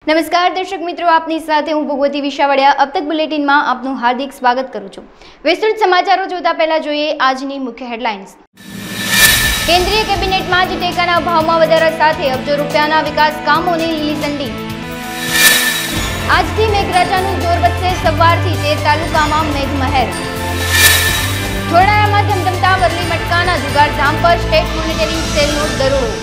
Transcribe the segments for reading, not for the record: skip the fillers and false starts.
नमस्कार दर्शक मित्रों, आपनी साथे हूँ भगवती विशावड़िया। अब तक बुलेटिन में आपનું हार्दिक स्वागत करूँ છું। વિસ્તૃત સમાચારો જોતા પહેલા જોઈએ આજની મુખ્ય હેડલાઇન્સ। કેન્દ્રીય કેબિનેટમાં જ ટેકાના ભાવમાં વધારા સાથે અબજો રૂપિયાના વિકાસ કામોને લીલી ઝંડી। આજથી મેઘરાજાનું જોર વધશે, સવારથી 13 તાલુકામાં મેઘમહેર। થોડાયામાં ધમધમતા વરલી મટકાના જુગારધામ પર સ્ટેટ મોનિટરિંગ સેલનો દરોડો।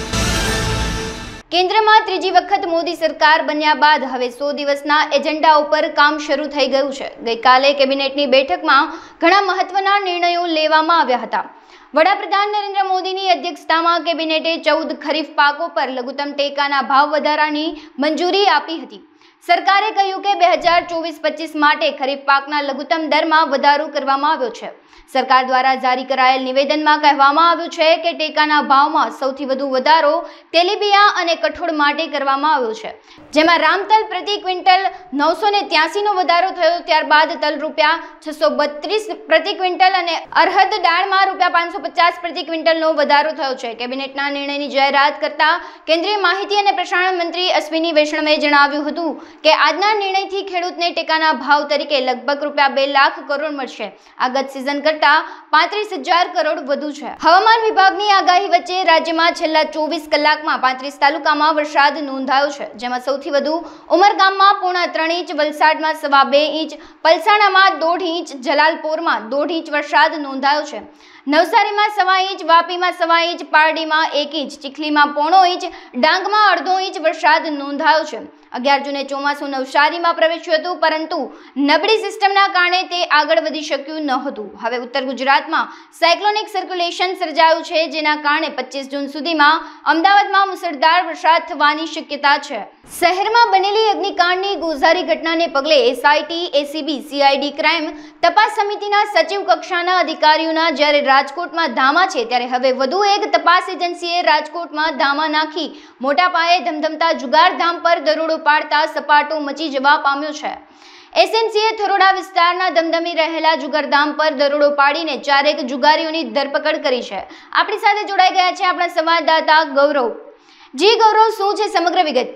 કેન્દ્રમાં ત્રીજી વખત મોદી સરકાર બન્યા બાદ હવે 100 દિવસના એજન્ડા ઉપર કામ શરૂ થઈ ગયું છે। ગઈકાલે કેબિનેટની બેઠકમાં ઘણા મહત્વના નિર્ણયો લેવામાં આવ્યા હતા। વડાપ્રધાન નરેન્દ્ર મોદીની અધ્યક્ષતામાં કેબિનેટે 14 ખરીફ પાકો પર લઘુત્તમ ટેકાના ભાવ વધારાની મંજૂરી આપી હતી। સરકારે કહ્યું કે 2024-25 માટે ખરીફ પાકના લઘુત્તમ દરમાં વધારો કરવામાં આવ્યો છે। સરકાર દ્વારા જારી કરાયેલ નિવેદનમાં કહેવામાં આવ્યું છે કે ટેકાના ભાવમાં સૌથી વધુ વધારો તેલીબિયા અને કઠોળ માટે કરવામાં આવ્યો છે, જેમાં રામતલ પ્રતિ ક્વિન્ટલ 983 નો વધારો થયો। ત્યારબાદ તલ રૂપિયા 632 પ્રતિ ક્વિન્ટલ અને અરહદ દાળમાં રૂપિયા 550 પ્રતિ ક્વિન્ટલનો વધારો થયો છે। કેબિનેટના નિર્ણયની જાહેરાત કરતા કેન્દ્રીય માહિતી અને પ્રસારણ મંત્રી અશ્વિની વૈષ્ણવે જણાવ્યું હતું કે આજના નિર્ણયથી ખેડૂતને ટેકાના ભાવ તરીકે લગભગ રૂપિયા 2 લાખ કરોડ મળશે। આ ગત સિઝન કરતા 35,000 કરોડ વધુ છે। હવામાન વિભાગની આગાહી વચ્ચે રાજ્યમાં છેલ્લા 24 કલાકમાં 35 તાલુકામાં વરસાદ નોંધાયો છે, જેમાં સૌથી વધુ ઉમરગામમાં 3.5 ઇંચ, વલસાડમાં 2.25 ઇંચ, પલસાણામાં 1.5 ઇંચ, જલાલપોરમાં 1.5 ઇંચ વરસાદ નોંધાયો છે। નવસારીમાં 1.25 ઇંચ, વાપીમાં 1.25 ઇંચ, પારડીમાં 1 ઇંચ, ચીખલીમાં 0.5 ઇંચ, ડાંગમાં 1/2 ઇંચ વરસાદ નોંધાયો છે। 11 જૂને ચોમાસું નવસારીમાં પ્રવેશ્યું હતું, પરંતુ નબળી સિસ્ટમના કારણે તે આગળ વધી શક્યું ન હતું। હવે ઉત્તર ગુજરાતમાં સાયક્લોનિક સર્ક્યુલેશન સર્જાયું છે, જેના કારણે 25 જૂન સુધીમાં અમદાવાદમાં મુસળધાર વરસાદ થવાની શક્યતા છે। શહેરમાં બનેલી અગ્નિકાંડની ગોઝારી ઘટનાને પગલે એસઆઈટી, એસીબી, સીઆઈડી ક્રાઇમ તપાસ સમિતિના સચિવ કક્ષાના અધિકારીઓના જ્યારે રાજકોટમાં ધામા છે, ત્યારે હવે વધુ એક તપાસ એજન્સીએ રાજકોટમાં ધામા નાખી મોટા પાયે ધમધમતા જુગારધામ પર દરોડો પાડતા સપાટો મચી જવા પામ્યો છે। એસએમસીએ થરોડા વિસ્તારના ધમધમી રહેલા જુગારધામ પર દરોડો પાડીને 4 જુગારીઓની ધરપકડ કરી છે। આપણી સાથે જોડાઈ ગયા છે આપણા સંવાદદાતા ગૌરવ। જી ગૌરવ, શું છે સમગ્ર વિગત?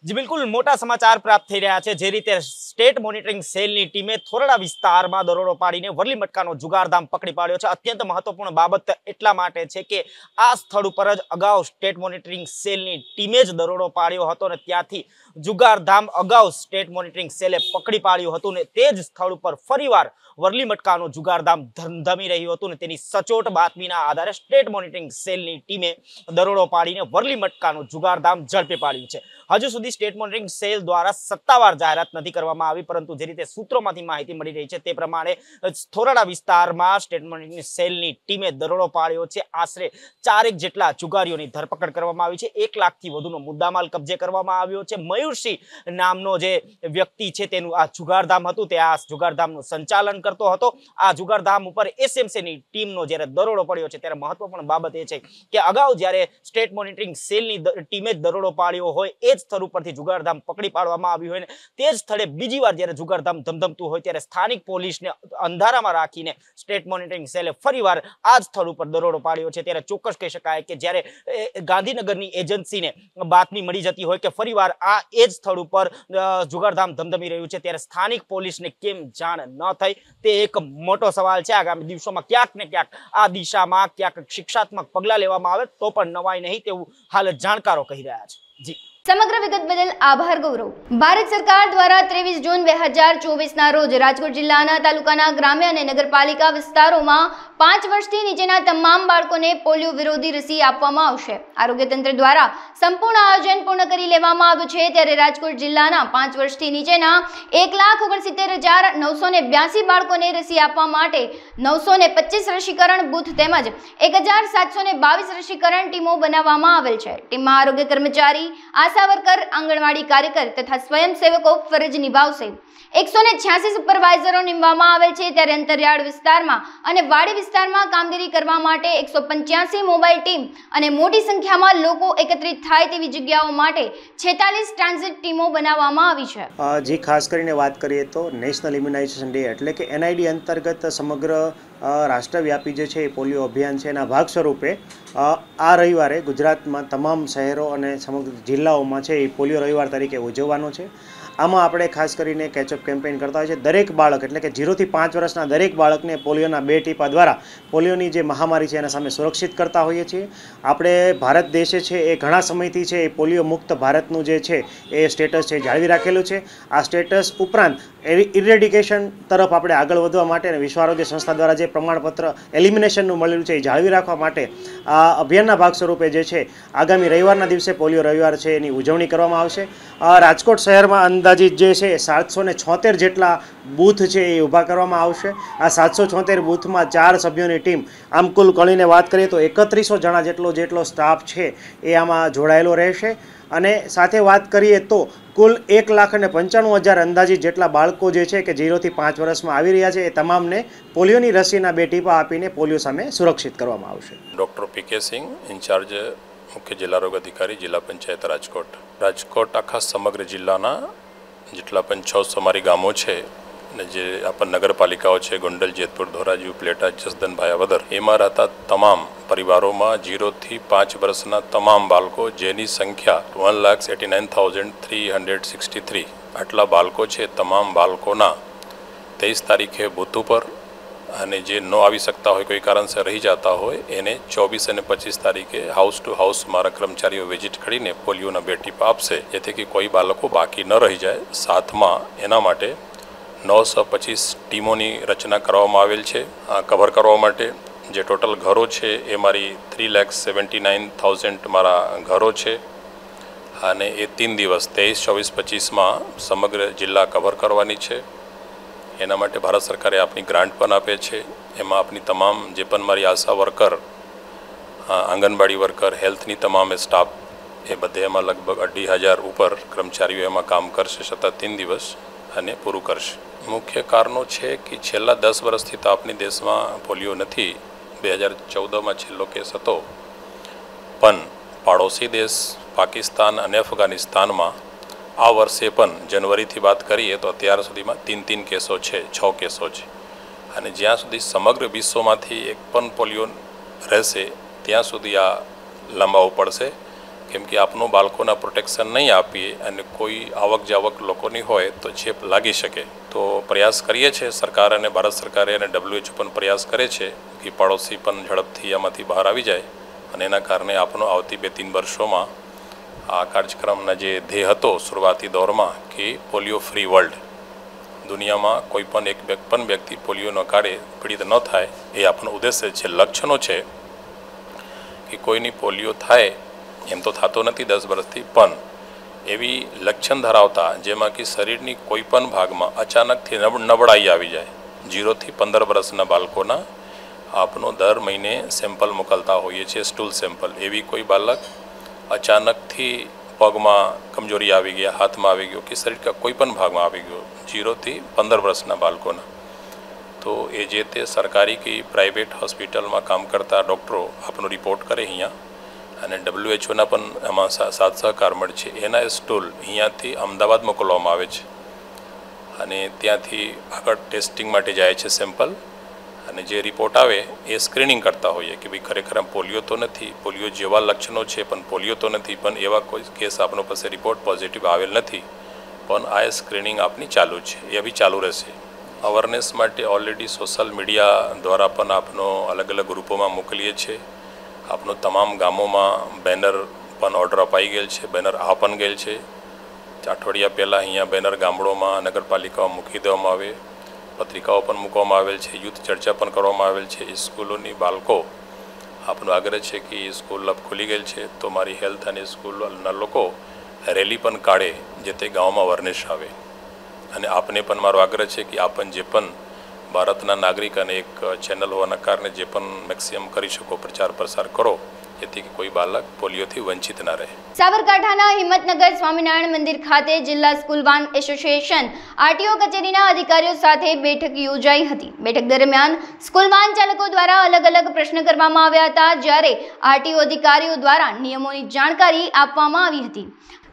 जी बिल्कुल, मोटा समाचार प्राप्त थई रह्या छे। जे रीते स्टेट मोनिटरिंग सेलनी टीमे थोरड़ा विस्तारमां दरोडो पाडीने वरली मटकानो जुगारधाम पकड़ी पाड्यो छे। अत्यंत महत्वपूर्ण बाबत एटला माटे छे के आ स्थळ उपर ज अगाऊ स्टेट मोनिटरिंग सेलनी टीमे ज दरोडो पाड्यो हतो ने त्यांथी जुगारधाम अगाऊ स्टेट मोनिटरिंग सेले पकड़ी पाड्यो हतुं ने ते ज स्थळ उपर फरीवार वरली मटकानो जुगारधाम धमधमी रह्यो हतो ने तेनी सचोट बातमीना आधारे स्टेट मोनिटरिंग सेलनी टीमे दरोडो पाडीने वरली मटकानो जुगारधाम झड़पी पाड्युं छे। हजू सुधी स्टेट मोनिटरिंग सेल द्वारा सत्तावार जाहेरात नहीं करवामां आवी, परंतु जे रीते सूत्रोमांथी माहिती मळी रही छे ते प्रमाणे थोराड़ा विस्तारमां स्टेट मोनिटरिंग सेलनी टीमे दरोडो पाड्यो छे। आश्रे 4 जेटला जुगारीओनी धरपकड़ करवामां आवी छे। 1 लाखथी वधुनो मुद्दामाल कब्जे करवामां आव्यो छे। मयूरसिंह नामनो जे व्यक्ति छे तेनुं आ जुगारधाम हतुं, ते आ जुगारधामनुं संचालन करतो हतो। आ जुगारधाम उपर एसएमसीनी टीमनो ज्यारे दरोडो पड्यो छे त्यारे महत्वपूर्ण बाबत ए छे के अगाऊ ज्यारे स्टेट मोनिटरिंग सेलनी टीमे दरोडो पाड्यो होय ए स्थळ उपरथी जुगारधाम पकड़ी पाडवामां आव्युं होय ने ते ज स्थळे बीजी वार ज्यारे जुगारधाम धमधमतुं होय त्यारे स्थानिक पोलीसने अंधारामां राखीने स्टेट मोनिटरिंग सेले फरीवार आ स्थळ उपर दरोडो पाड्यो छे। त्यारे ચોક્કસ કહી શકાય કે જ્યારે ગાંધીનગરની એજન્સીને બાતમી મળી જતી હોય કે ફરીવાર આ એ જ સ્થળ ઉપર जुगारधाम ધમધમી રહ્યું છે, ત્યારે સ્થાનિક પોલીસને કેમ જાણ ન થઈ તે એક મોટો સવાલ છે। આગામી દિવસોમાં ક્યાંક ને ક્યાંક આ દિશામાં ક્યાંક શિક્ષાત્મક પગલાં લેવામાં આવે તો પણ નવાઈ નહીં તેવું હાલ જાણકારો કહી રહ્યા છે। જી समग्र विगत बदल आभार गौरव। भारत सरकार द्वारा 23 जून 2024 रोज राजकोट जिल्लाना तालुकाना ग्राम्य અને નગરપાલિકા વિસ્તારોમાં 5 વર્ષથી નીચેના તમામ બાળકોને પોલિયો વિરોધી રસી આપવામાં આવશે। આરોગ્ય તંત્ર દ્વારા સંપૂર્ણ આયોજન પૂર્ણ કરી લેવામાં આવ્યું છે, ત્યારે રાજકોટ જિલ્લાના 5 વર્ષથી નીચેના 1,69,982 બાળકોને રસી આપવા માટે 925 રસીકરણ બૂથ તેમજ 1,722 રસીકરણ ટીમો બનાવવામાં આવેલ છે। ટીમમાં આરોગ્ય કર્મચારી, आशा वर्कर, आंगणवाड़ी कार्यकर तथा स्वयंसेवको फरज निभावशे। 186 सुपरवाइजरो निमवामां आवेल छे, त्यारे अंतरियाळ विस्तारमां अने वाडी વિસ્તારમાં કામગીરી કરવા માટે 185 મોબાઈલ ટીમ અને મોટી સંખ્યામાં લોકો એકત્રિત થાય તેવી જગ્યાઓ માટે 46 ટ્રાન્ઝિટ ટીમો બનાવવામાં આવી છે. જે ખાસ કરીને વાત કરીએ તો નેશનલ ઇમ્યુનાઇઝેશન ડે એટલે કે NID અંતર્ગત સમગ્ર રાષ્ટ્રવ્યાપી જે છે એ પોલિયો અભિયાન છે એના ભાગ સ્વરૂપે આ રવિવારે ગુજરાતમાં તમામ શહેરો અને સમગ્ર જિલ્લાઓમાં છે એ પોલિયો રવિવાર તરીકે ઉજવવાનો છે. આમાં આપણે ખાસ કરીને કેચઅપ કેમ્પેઇન કરતા હોય છે. દરેક બાળક એટલે કે 0 થી 5 વર્ષના દરેક બાળકને પોલિયોના 2 ટીપા દ્વારા પોલિયોની જે મહામારી છે એના સામે સુરક્ષિત કરતા હોઈએ છીએ. આપણે ભારત દેશે છે એ ઘણા સમયથી છે એ પોલિયો મુક્ત ભારતનું જે છે એ સ્ટેટસ છે જાળવી રાખેલું છે. આ સ્ટેટસ ઉપરાંત ઇરેડિકેશન તરફ આપણે આગળ વધવા માટે અને વિશ્વ આરોગ્ય સંસ્થા દ્વારા જે પ્રમાણપત્ર એલિમિનેશનનું મળેલું છે એ જાળવી રાખવા માટે આ અભિયાનના ભાગ સ્વરૂપે જે છે આગામી રવિવારના દિવસે પોલિયો રવિવાર છે એની ઉજવણી કરવામાં આવશે. રાજકોટ શહેરમાં અંદાજિત જે છે 776 જેટલા બૂથ છે એ ઊભા કરવામાં આવશે. આ 776 બૂથમાં 4 સભ્યોની ટીમ, આમ કુલ ગણીને વાત કરીએ તો 3100 જણા જેટલો સ્ટાફ છે એ આમાં જોડાયેલો રહેશે. અને સાથે વાત કરીએ તો કુલ 1,95,000 અંદાજિત જેટલા બાળકો જે છે કે 0 થી 5 વર્ષમાં આવી રહ્યા છે એ તમામને પોલિયોની રસીના 2 ટીપા આપીને પોલિયો સામે સુરક્ષિત કરવામાં આવશે. ડૉક્ટર PK સિંહ, ઇન્ચાર્જ મુખ્ય જિલ્લા આરોગ્ય અધિકારી, જિલ્લા પંચાયત રાજકોટ આખા સમગ્ર જિલ્લાના જેટલા પણ 600 અમારી ગામો છે અને જે આપણા નગરપાલિકાઓ છે, ગોંડલ, જેતપુર, ધોરાજી, ઉપલેટા, જસદન, ભાયાવદર, એમાં રહેતા તમામ પરિવારોમાં 0 થી 5 વર્ષના તમામ બાળકો, જેની સંખ્યા 1,89,363 આટલા બાળકો છે. તમામ બાળકોના 23 તારીખે બૂથ ઉપર અને જે ન આવી શકતા હોય, કોઈ કારણસર રહી જતા હોય, એને 24 અને 25 તારીખે હાઉસ ટુ હાઉસ મારા કર્મચારીઓ વિઝિટ કરીને પોલિયોના 2 ટીપા આપશે, જેથી કે કોઈ બાળકો બાકી ન રહી જાય. સાથમાં એના માટે 925 ટીમોની રચના કરવામાં આવેલ છે. આ કવર કરવા માટે જે ટોટલ ઘરો છે એ મારી 3,79,000 મારા ઘરો છે અને એ 3 દિવસ 23, 24, 25માં સમગ્ર જિલ્લા કવર કરવાની છે. એના માટે ભારત સરકારે આપણી ગ્રાન્ટ પણ આપે છે. એમાં આપણી તમામ જે પણ મારી આશા વર્કર, આંગણવાડી વર્કર, હેલ્થની તમામ સ્ટાફ એ બધે એમાં લગભગ 2,500 ઉપર કર્મચારીઓ એમાં કામ કરશે સતત 3 દિવસ અને પૂરું કરશે. મુખ્ય કારણો છે કે છેલ્લા 10 વર્ષથી તો આપણી દેશમાં પોલિયો નથી. 2014માં છેલ્લો કેસ હતો, પણ પાડોશી દેશ પાકિસ્તાન અને અફઘાનિસ્તાનમાં આ વર્ષે પણ જનવરીથી વાત કરીએ તો અત્યાર સુધીમાં 3 કેસો છે, 6 કેસો છે. અને જ્યાં સુધી સમગ્ર વિશ્વમાંથી એક પણ પોલિયો રહેશે ત્યાં સુધી આ લંબાવવું પડશે. કેમ કે આપનું બાળકોના પ્રોટેક્શન નહીં આપીએ અને કોઈ આવક જાવક લોકોની હોય તો ચેપ લાગી શકે. તો પ્રયાસ કરીએ છીએ સરકાર અને ભારત સરકારે અને WHO પણ પ્રયાસ કરે છે કે પાડોશી પણ ઝડપથી આમાંથી બહાર આવી જાય. અને એના કારણે આપણો આવતી 2-3 વર્ષોમાં આ કાર્યક્રમના જે ધ્યેય હતો શરૂઆતી દોરમાં કે પોલિયો ફ્રી વર્લ્ડ, દુનિયામાં કોઈ પણ એક પણ વ્યક્તિ પોલિયોનો કારણે પીડિત ન થાય, એ આપણો ઉદ્દેશ્ય છે. લક્ષણો છે કે કોઈની પોલિયો થાય એમ તો થતો નથી 10 વર્ષથી, પણ એવી લક્ષણ ધરાવતા જેમાં કે શરીરની કોઈ પણ ભાગમાં અચાનકથી નબળાઈ આવી જાય, 0 થી 15 વર્ષના બાળકોના આપનો દર મહિને સેમ્પલ મોકલતા હોઈએ છીએ, સ્ટૂલ સેમ્પલ. એવી કોઈ બાળક અચાનકથી પગમાં કમજોરી આવી ગયા, હાથમાં આવી ગયો કે શરીરના કોઈ પણ ભાગમાં આવી ગયો, 0 થી 15 વર્ષના બાળકોના, તો એ જે તે સરકારી કે પ્રાઇવેટ હોસ્પિટલમાં કામ કરતા ડૉક્ટરો આપણો રિપોર્ટ કરે અહીંયા, અને WHOના પણ એમાં સાથ સહકાર મળે છે. એના સ્ટૂલ અહીંયાથી અમદાવાદ મોકલવામાં આવે છે અને ત્યાંથી આગળ ટેસ્ટિંગ માટે જાય છે સેમ્પલ. અને જે રિપોર્ટ આવે એ સ્ક્રીનિંગ કરતા હોઈએ કે ભાઈ ખરેખર પોલિયો તો નથી, પોલિયો જેવા લક્ષણો છે પણ પોલિયો તો નથી, પણ એવા કોઈ કેસ આપણો પાસે રિપોર્ટ પોઝિટિવ આવેલ નથી, પણ આ સ્ક્રીનિંગ આપની ચાલુ છે, એ બી ચાલુ રહેશે. અવેરનેસ માટે ઓલરેડી સોશિયલ મીડિયા દ્વારા પણ આપનો અલગ અલગ ગ્રુપોમાં મોકલીએ છીએ. આપનો તમામ ગામોમાં બેનર પણ ઓર્ડર અપાઈ ગયેલ છે, બેનર આ પણ ગયેલ છે. અઠવાડિયા પહેલાં અહીંયા બેનર ગામડોમાં નગરપાલિકાઓ મૂકી દેવામાં આવે, પત્રિકાઓ પણ મૂકવામાં આવેલ છે, યુથ ચર્ચા પણ કરવામાં આવેલ છે. સ્કૂલોની બાળકો આપનો આગ્રહ છે કે સ્કૂલ અબ ખુલી ગયેલ છે તો મારી હેલ્થ અને સ્કૂલના લોકો રેલી પણ કાઢે, જે તે ગામમાં અવેરનેસ આવે. અને આપને પણ મારો આગ્રહ છે કે આપણ જે પણ ભારતના નાગરિક અને એક ચેનલ હોવાના કારણે જે પણ મેક્સિમમ કરી શકો પ્રચાર પ્રસાર કરો, જેથી કોઈ બાળક પોલિયોથી વંચિત ન રહે. સાબરકાંઠાના હિંમતનગર સ્વામિનારાયણ મંદિર ખાતે જિલ્લા સ્કૂલ વાન એસોસિએશન આરટીઓ કચેરીના અધિકારીઓ સાથે બેઠક યોજાઈ હતી. બેઠક દરમિયાન સ્કૂલ વાન ચાલકો દ્વારા અલગ અલગ પ્રશ્ન કરવામાં આવ્યા હતા, જ્યારે આરટીઓ અધિકારીઓ દ્વારા નિયમોની જાણકારી આપવામાં આવી હતી.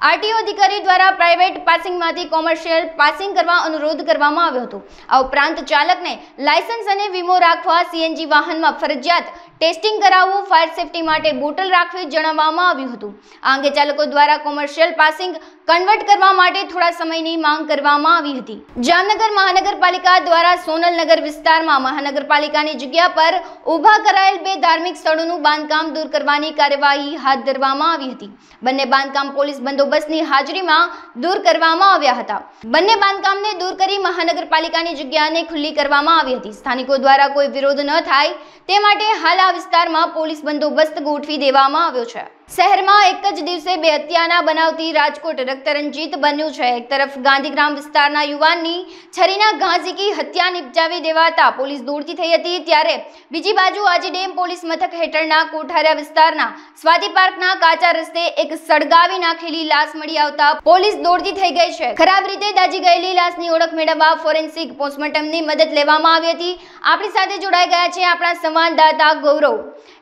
આરટીઓ અધિકારી દ્વારા પ્રાઇવેટ પાસિંગમાંથી કોમર્શિયલ પાસિંગ કરવા અનુરોધ કરવામાં આવ્યો હતો. આ ઉપરાંત ચાલકને લાયસન્સ અને વીમો રાખવા, સીએનજી વાહનમાં ફરજિયાત ટેસ્ટિંગ કરાવવું, ફાયર સેફટી માટે બોટલ રાખવી જણાવવામાં આવ્યું હતું. આ અંગે ચાલકો દ્વારા કોમર્શિયલ પાસિંગ કન્વર્ટ કરવા માટે થોડા સમયની માંગ કરવામાં આવી હતી. જામનગર મહાનગરપાલિકા દ્વારા સોનલનગર વિસ્તારમાં મહાનગરપાલિકાની જગ્યા પર ઊભા કરાયેલ 2 ધાર્મિક સ્થળોનું બાંધકામ દૂર કરવાની કાર્યવાહી હાથ ધરવામાં આવી હતી. બંને બાંધકામ પોલીસ બંદોબસ્તની હાજરીમાં દૂર કરવામાં આવ્યા હતા. બંને બાંધકામને દૂર કરી મહાનગરપાલિકાની જગ્યાને ખુલ્લી કરવામાં આવી હતી. સ્થાનિકો દ્વારા કોઈ વિરોધ ન થાય તે માટે હાલ આ વિસ્તારમાં પોલીસ બંદોબસ્ત ગોઠવી દેવામાં આવ્યો છે. શહેરમાં એક જ દિવસે 2 હત્યાના બનાવથી રાજકોટ રક્તરંજિત બન્યું છે. એક તરફ ગાંધીગ્રામ વિસ્તારના યુવાનની છરીના ઘા ઝીકી હત્યા નિપજાવી દેવાતા પોલીસ દોડતી થઈ હતી, ત્યારે બીજી બાજુ આજી ડેમ પોલીસ મથક હેઠળના કોઠારિયા વિસ્તારના સ્વાતિ પાર્કના કાચા રસ્તે એક સળગાવી નાખેલી લાશ મળી આવતા પોલીસ દોડતી થઈ ગઈ છે. ખરાબ રીતે દાજી ગયેલી લાશની ઓળખ મેળવવા ફોરેન્સિક પોસ્ટમોર્ટમની મદદ લેવામાં આવી હતી. આપણી સાથે જોડાઈ ગયા છે આપણા સંવાદદાતા ગૌરવ.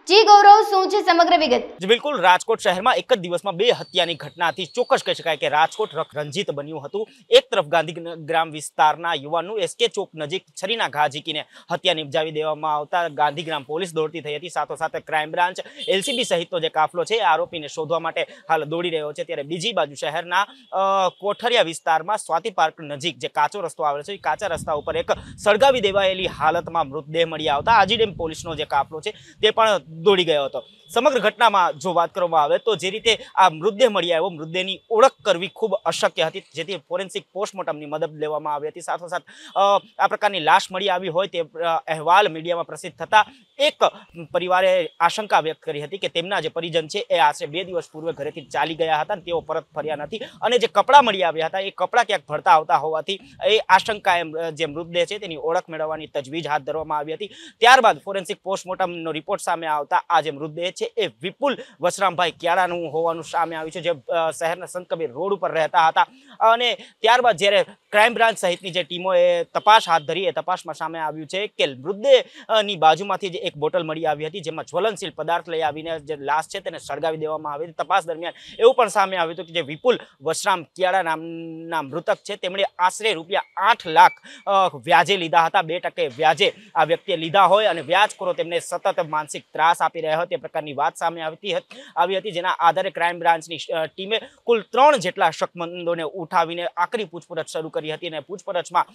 જી ગૌરવ, શું છે સમગ્ર વિગત? જી બિલકુલ, રાજકોટ શહેરમાં એક જ દિવસમાં 2 હત્યાની ઘટનાથી ચોક્કસ કહી શકાય કે રાજકોટ રંજીત બન્યું હતું. એક તરફ ગાંધીગ્રામ વિસ્તારના યુવાનનું એસકે ચોક નજીક છરીના ઘા ઝીકીને હત્યા નિપજાવી દેવામાં આવતા ગાંધીગ્રામ પોલીસ દોડતી થઈ હતી. સાથોસાથ ક્રાઇમ બ્રાન્ચ, એલસીબી સહિતનો જે કાફલો છે આરોપીને શોધવા માટે હાલ દોડી રહ્યો છે. ત્યારે બીજી બાજુ શહેરના કોઠારિયા વિસ્તારમાં સ્વાતિ પાર્ક નજીક જે કાચો રસ્તો આવેલો છે, એ કાચા રસ્તા ઉપર એક સળગાવી દેવાયેલી હાલતમાં મૃતદેહ મળી આવતા આજીડેમ પોલીસનો જે કાફલો છે તે પણ દોડી ગયો હતો. સમગ્ર ઘટનામાં જો વાત કરવામાં આવે તો જે રીતે આ મૃતદેહ મળી આવ્યો, મૃતદેહની ઓળખ કરવી ખૂબ અશક્ય હતી, જેથી ફોરેન્સિક પોસ્ટમોર્ટમની મદદ લેવામાં આવી હતી. સાથોસાથ આ પ્રકારની લાશ મળી આવી હોય તે અહેવાલ મીડિયામાં પ્રસિદ્ધ થતા એક પરિવારે આશંકા વ્યક્ત કરી હતી કે તેમના જે પરિજન છે એ આશરે 2 દિવસ પૂર્વે ઘરેથી ચાલી ગયા હતા અને તેઓ પરત ફર્યા નથી, અને જે કપડાં મળી આવ્યા હતા એ કપડાં ક્યાંક ભરતા આવતા હોવાથી એ આશંકા જે મૃતદેહ છે તેની ઓળખ મેળવવાની તજવીજ હાથ ધરવામાં આવી હતી. ત્યારબાદ ફોરેન્સિક પોસ્ટમોર્ટમનો રિપોર્ટ સામે આવતા આ જે મૃતદેહ છે એ વિપુલ વસરામભાઈ ક્યાડાનું હોવાનું સામે આવ્યું છે, જે શહેરના સંતકબીર રોડ ઉપર રહેતા હતા. અને ત્યારબાદ જ્યારે ક્રાઇમ બ્રાન્ચ સહિતની જે ટીમોએ તપાસ હાથ ધરી, એ તપાસમાં સામે આવ્યું છે કે મૃતદેહની બાજુમાંથી જે એક બોટલ મળી આવી હતી જેમાં જ્વલનશીલ પદાર્થ લઈ આવીને જે લાશ છે તેને સળગાવી દેવામાં આવી હતી. તપાસ દરમિયાન એવું પણ સામે આવ્યું હતું કે જે વિપુલ વસરામ ક્યાડા નામના મૃતક છે તેમણે આશરે ₹8 લાખ વ્યાજે લીધા હતા. 2% વ્યાજે આ વ્યક્તિએ લીધા હોય અને વ્યાજખોરો તેમને સતત માનસિક ત્રાસ આપી રહ્યા તે પ્રકારની વાત સામે આવી હતી, જેના આધારે ક્રાઇમ બ્રાન્ચની ટીમે કુલ 3 જેટલા શકમંદોને ઉઠાવીને આકરી પૂછપરછ શરૂ કરી હતી. અને પૂછપરછમાં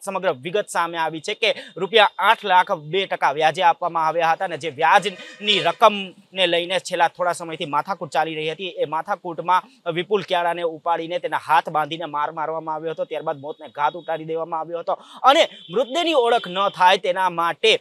સમગ્ર વિગત સામે આવી છે કે ₹8 લાખ 2% વ્યાજે આપવામાં આવ્યા હતા, અને જે વ્યાજની રકમને લઈને છેલ્લા થોડા સમયથી માથાકૂટ ચાલી રહી હતી. એ માથાકૂટમાં વિપુલ ક્યાડાને ઉપાડીને તેના હાથ બાંધીને મારવામાં આવ્યો હતો. ત્યારબાદ મોતને ઘાટ ઉતારી દેવામાં આવ્યો હતો, અને મૃતદેહની ઓળખ ન થાય તેના માટે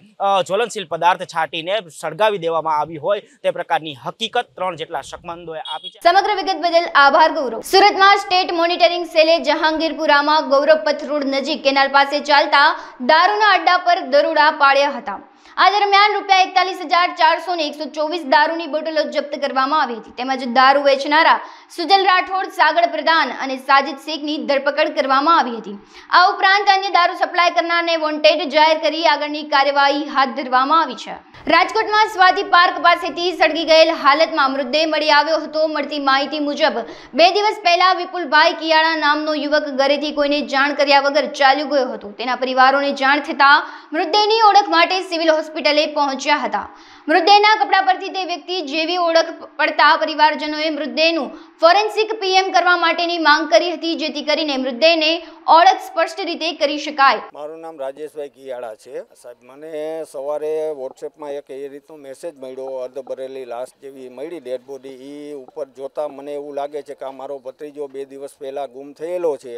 જ્વલનશીલ પદાર્થ છાંટીને સળગાવી દેવામાં આવી હોય તે પ્રકારની હકીકત 3 જેટલા શકમંદોએ આપી છે. સમગ્ર વિગત બદલ આભાર ગૌરવ. સુરતમાં સ્ટેટ મોનિટરિંગ સેલે જહાંગીરપુરામાં ગૌરવ પથ રોડ નજીક કેનાલ પાસે ચાલતા દારૂના અડ્ડા પર દરોડા પાડ્યા હતા. આ દરમિયાન ₹41,400 દારૂની બોટલો જપ્ત કરવામાં આવી હતી. તેમજ દારૂ વેચનારા સુજલ રાઠોડ, સાગર પ્રધાન અને સાજિદ શેખની ધરપકડ કરવામાં આવી હતી. આ ઉપરાંત અન્ય દારૂ સપ્લાય કરનારને વોન્ટેડ જાહેર કરી આગળની કાર્યવાહી હાથ ધરવામાં આવી છે. રાજકોટમાં સ્વાતિ પાર્ક પાસેથી સળગી ગયેલ હાલતમાં મૃતદેહ મળી આવ્યો હતો. મળતી માહિતી મુજબ 2 દિવસ પહેલા વિપુલભાઈ કિયાળા નામનો યુવક ઘરેથી કોઈને જાણ કર્યા વગર ચાલ્યો ગયો હતો. તેના પરિવારોને જાણ થતાં મૃતદેહની ઓળખ માટે સિવિલ હોસ્પિટલે પહોંચ્યા હતા. મૃતદેહના કપડા પરથી તે વ્યક્તિ જેવી ઓળખ પડતા પરિવારજનોએ મૃતદેહનું ફોરેન્સિક પીએમ કરવા માટેની માંગ કરી હતી, જેથી કરીને મૃતદેહને ઓળખ સ્પષ્ટ રીતે કરી શકાય. મારું નામ રાજેશભાઈ કિયાળા છે. સાહેબ, મને સવારે વોટ્સએપમાં એક એ રીતનો મેસેજ મળ્યો, અર્ધભરેલી લાશ જેવી મળી ડેડ બોડી. એ ઉપર જોતાં મને એવું લાગે છે કે આ મારો ભત્રીજો 2 દિવસ પહેલાં ગુમ થયેલો છે,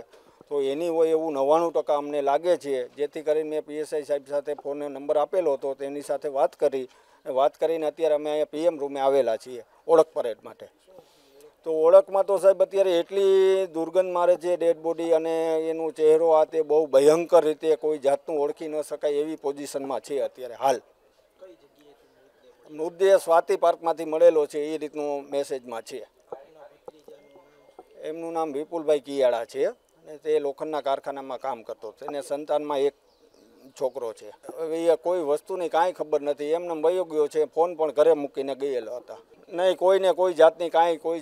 તો એની હોય એવું 99% અમને લાગે છે. જેથી કરીને મેં પીએસઆઈ સાહેબ સાથે ફોન નંબર આપેલો હતો, તેની સાથે વાત કરીને અત્યારે અમે અહીંયા પીએમ રૂમે આવેલા છીએ ઓળખ પરેડ માટે. તો ઓળખમાં તો સાહેબ અત્યારે એટલી દુર્ગંધ મારે છે ડેડ બોડી, અને એનો ચહેરો આ તે બહુ ભયંકર રીતે કોઈ જાતનું ઓળખી ન શકાય એવી પોઝિશનમાં છે અત્યારે હાલ. મૃતદેહ સ્વાતિ પાર્કમાંથી મળેલો છે એ રીતનું મેસેજમાં છે. એમનું નામ વિપુલભાઈ કિયાળા છે અને તે લોખંડના કારખાનામાં કામ કરતો છે અને સંતાનમાં એક છોકરો છે. હવે એ કોઈ વસ્તુની કાંઈ ખબર નથી, એમને વયો ગયો છે. ફોન પણ ઘરે મૂકીને ગયેલા હતા. નહીં કોઈને કોઈ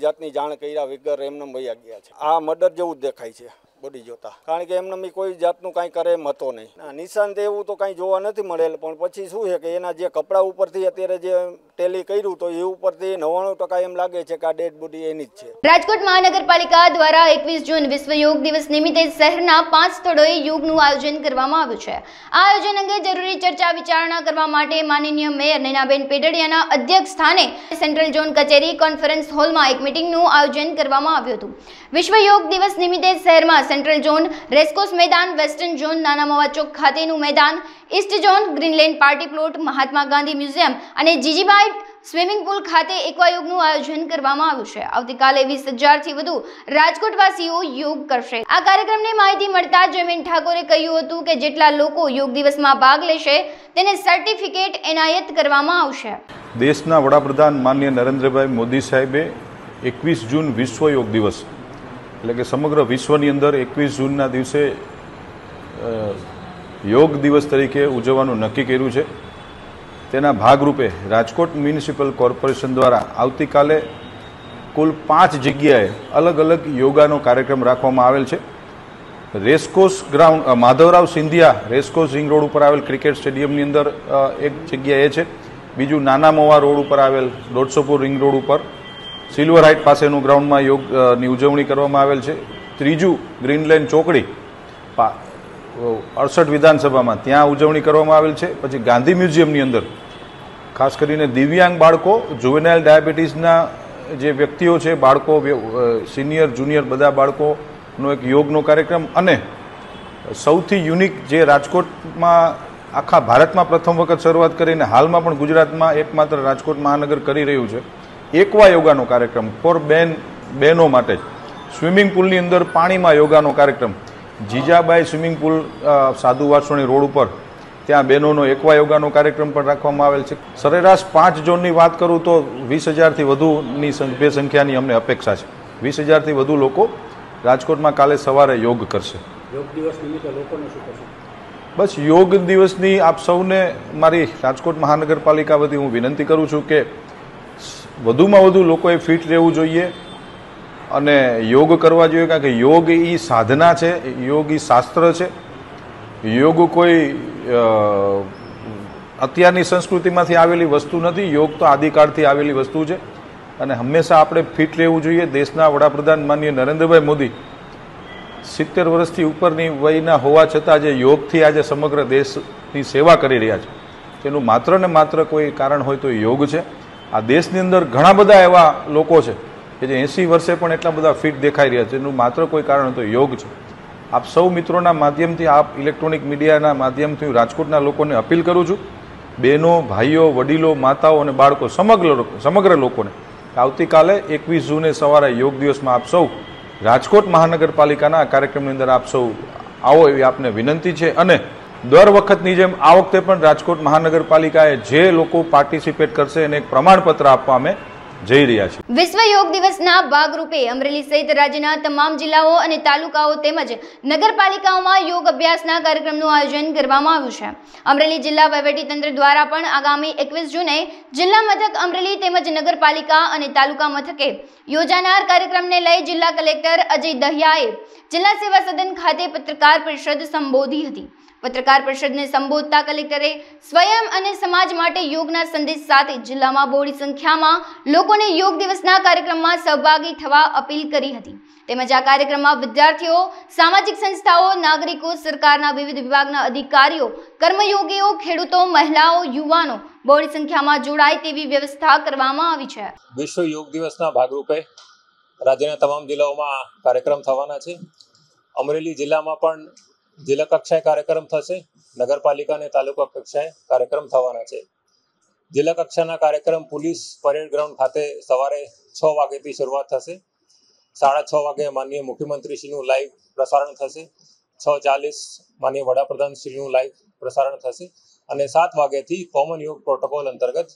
જાતની જાણ કર્યા વગર એમને વયા ગયા છે. આ મર્ડર જેવું જ દેખાય છે બોડી જોતા, કારણ કે એમને કોઈ જાતનું કાંઈ કરે એમ હતો નહીં. નિશાન તો એવું તો કાંઈ જોવા નથી મળેલ, પણ પછી શું છે કે એના જે કપડાં ઉપરથી અત્યારે જે ટેલી કર્યું તો એ ઉપરથી 99% એમ લાગે છે કે આ ડેડ બોડી એની જ છે. રાજકોટ મહાનગરપાલિકા દ્વારા 21 જૂન વિશ્વ યોગ દિવસ નિમિત્તે શહેરના 5 સ્થળોએ યોગનું આયોજન કરવામાં આવ્યું છે. આ આયોજન અંગે જરૂરી ચર્ચા વિચારણા કરવા માટે માનનીય મેયર નૈનાબેન પેટડિયાના અધ્યક્ષ સ્થાને સેન્ટ્રલ ઝોન કચેરી કોન્ફરન્સ હોલમાં એક મીટિંગનું આયોજન કરવામાં આવ્યું હતું. વિશ્વ યોગ દિવસ નિમિત્તે શહેરમાં સેન્ટ્રલ ઝોન રેસકોર્સ મેદાન, વેસ્ટર્ન ઝોન નાના મવા ચોક ખાતેનું મેદાન, east zone Greenland party plot, Mahatma Gandhi museum અને જીજીબાઈ સ્વિમિંગ પુલ ખાતે એક્વાયોગનું આયોજન કરવામાં આવ્યું છે. આવતીકાલે 20,000થી વધુ રાજકોટવાસીઓ યોગ કરશે. આ કાર્યક્રમની માહિતી મળતા જયમેન ઠાકોરે કહ્યું હતું કે જેટલા લોકો યોગ દિવસમાં ભાગ લેશે તેને સર્ટિફિકેટ એનાયત કરવામાં આવશે. દેશના વડાપ્રધાન માનનીય નરેન્દ્રભાઈ મોદી સાહેબે 21 જૂન વિશ્વ યોગ દિવસ એટલે કે સમગ્ર વિશ્વની અંદર 21 જૂનના દિવસે યોગ દિવસ તરીકે ઉજવવાનું નક્કી કર્યું છે. તેના ભાગરૂપે રાજકોટ મ્યુનિસિપલ કોર્પોરેશન દ્વારા આવતીકાલે કુલ 5 જગ્યાએ અલગ અલગ યોગાનો કાર્યક્રમ રાખવામાં આવેલ છે. Racecourse ground Madhavrao Scindia racecourse ring road ઉપર આવેલ ક્રિકેટ સ્ટેડિયમની અંદર એક જગ્યા એ છે. બીજું નાના મોવા રોડ ઉપર આવેલ 150 રિંગ રોડ ઉપર સિલ્વર હાઇટ પાસેનું ગ્રાઉન્ડમાં યોગની ઉજવણી કરવામાં આવેલ છે. ત્રીજું ગ્રીનલેન્ડ ચોકડી 68 વિધાનસભામાં ત્યાં ઉજવણી કરવામાં આવેલ છે. પછી ગાંધી મ્યુઝિયમની અંદર ખાસ કરીને દિવ્યાંગ બાળકો, જુવેનાઇલ ડાયાબિટીસના જે વ્યક્તિઓ છે, બાળકો, સિનિયર જુનિયર બધા બાળકોનો એક યોગનો કાર્યક્રમ અને સૌથી યુનિક જે રાજકોટમાં આખા ભારતમાં પ્રથમ વખત શરૂઆત કરીને હાલમાં પણ ગુજરાતમાં એકમાત્ર રાજકોટ મહાનગર કરી રહ્યું છે એક્વા યોગાનો કાર્યક્રમ ફોર બહેનો માટે. સ્વિમિંગ પુલની અંદર પાણીમાં યોગાનો કાર્યક્રમ જીજાબાઈ સ્વિમિંગ પુલ સાધુ વાસણી રોડ ઉપર ત્યાં બહેનોનો એક્વા યોગાનો કાર્યક્રમ પણ રાખવામાં આવેલ છે. સરેરાશ 5 ઝોનની વાત કરું તો 20,000થી વધુની સંખ્યાની અમને અપેક્ષા છે. 20,000થી વધુ લોકો રાજકોટમાં કાલે સવારે યોગ કરશે. યોગ દિવસ નિમિત્તે લોકોને શું કહેશો? બસ યોગ દિવસની આપ સૌને મારી રાજકોટ મહાનગરપાલિકા વતી હું વિનંતી કરું છું કે વધુમાં વધુ લોકોએ ફિટ રહેવું જોઈએ અને યોગ કરવા જોઈએ, કારણ કે યોગ એ સાધના છે, યોગ એ શાસ્ત્ર છે. યોગ કોઈ અત્યારની સંસ્કૃતિમાંથી આવેલી વસ્તુ નથી. યોગ તો આદિકાળથી આવેલી વસ્તુ છે અને હંમેશા આપણે ફિટ રહેવું જોઈએ. દેશના વડાપ્રધાન માનનીય નરેન્દ્રભાઈ મોદી 70 વર્ષથી ઉપરની વયના હોવા છતાં જે યોગથી આજે સમગ્ર દેશની સેવા કરી રહ્યા છે તેનું માત્ર ને માત્ર કોઈ કારણ હોય તો યોગ છે. આ દેશની અંદર ઘણા બધા એવા લોકો છે કે જે 80 વર્ષે પણ એટલા બધા ફિટ દેખાઈ રહ્યા છે, એનું માત્ર કોઈ કારણ તો યોગ છે. આપ સૌ મિત્રોના માધ્યમથી, આપ ઇલેક્ટ્રોનિક મીડિયાના માધ્યમથી હું રાજકોટના લોકોને અપીલ કરું છું, બહેનો, ભાઈઓ, વડીલો, માતાઓ અને બાળકો, સમગ્ર લોકોને આવતીકાલે 21 જૂને સવારે યોગ દિવસમાં આપ સૌ રાજકોટ મહાનગરપાલિકાના કાર્યક્રમની અંદર આપ સૌ આવો એવી આપને વિનંતી છે. અને દર વખતની જેમ આ વખતે પણ રાજકોટ મહાનગરપાલિકાએ જે લોકો પાર્ટિસિપેટ કરશે એને એક પ્રમાણપત્ર આપવા અમે જઈ રહ્યા છીએ. વિશ્વ યોગ દિવસના ભાગરૂપે અમરેલી સહિત રાજ્યના તમામ જિલ્લાઓ અને તાલુકાઓ તેમજ નગરપાલિકાઓમાં યોગ અભ્યાસના કાર્યક્રમનું આયોજન કરવામાં આવ્યું છે. અમરેલી જિલ્લા વહીવટીતંત્ર દ્વારા પણ આગામી 21 જૂને જિલ્લા મથક અમરેલી તેમજ નગરપાલિકા અને તાલુકા મથકે યોજાનાર કાર્યક્રમને લઈ જિલ્લા કલેક્ટર અજય દહિયાએ જિલ્લા સેવા સદન ખાતે પત્રકાર પરિષદ સંબોધી હતી. પત્રકાર પરિષદને સંબોધતા કલેક્ટરે સ્વયં અને સમાજ માટે યોગના સંદેશ સાથે જિલ્લામાં બહોળી સંખ્યામાં લોકોને યોગ દિવસના કાર્યક્રમમાં સહભાગી થવા અપીલ કરી હતી. તેમજ આ કાર્યક્રમમાં વિદ્યાર્થીઓ, સામાજિક સંસ્થાઓ, નાગરિકો, સરકારના વિવિધ વિભાગના અધિકારીઓ, કર્મયોગીઓ, ખેડૂતો, મહિલાઓ, યુવાનો બહોળી સંખ્યામાં જોડાય તેવી વ્યવસ્થા કરવામાં આવી છે. વિશ્વ યોગ દિવસના ભાગરૂપે રાજ્યના તમામ જિલ્લાઓમાં કાર્યક્રમ થવાના છે. અમરેલી જિલ્લામાં પણ જિલ્લા કક્ષાએ કાર્યક્રમ થશે, નગરપાલિકા અને તાલુકા કક્ષાએ કાર્યક્રમ થવાના છે. જિલ્લા કક્ષાના કાર્યક્રમ પોલીસ પરેડ ગ્રાઉન્ડ ખાતે સવારે 6 વાગ્યાથી શરૂઆત થશે. 6:30 વાગે માનનીય મુખ્યમંત્રીશ્રીનું લાઈવ પ્રસારણ થશે. 6:40 માનનીય વડાપ્રધાનશ્રીનું લાઈવ પ્રસારણ થશે અને 7 વાગ્યાથી કોમન યોગ પ્રોટોકોલ અંતર્ગત